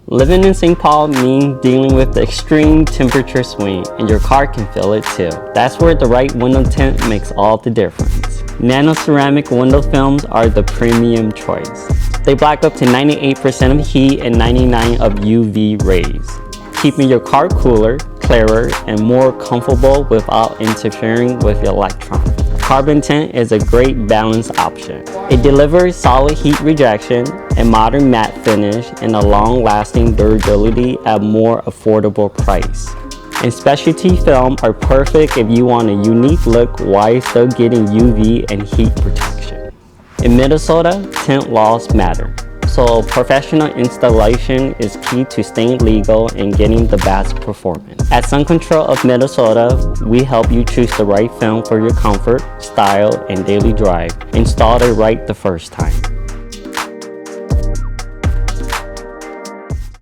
Living in St. Paul means dealing with the extreme temperature swing, and your car can feel it too. That's where the right window tint makes all the difference. Nano ceramic window films are the premium choice. They block up to 98% of heat and 99% of UV rays, keeping your car cooler, clearer, and more comfortable without interfering with your electronics. Carbon tint is a great balanced option. It delivers solid heat rejection, a modern matte finish, and a long-lasting durability at more affordable price. And specialty film are perfect if you want a unique look while still getting UV and heat protection. In Minnesota, tint laws matter, so professional installation is key to staying legal and getting the best performance. At Sun Control of Minnesota, we help you choose the right film for your comfort, style, and daily drive. Install it right the first time.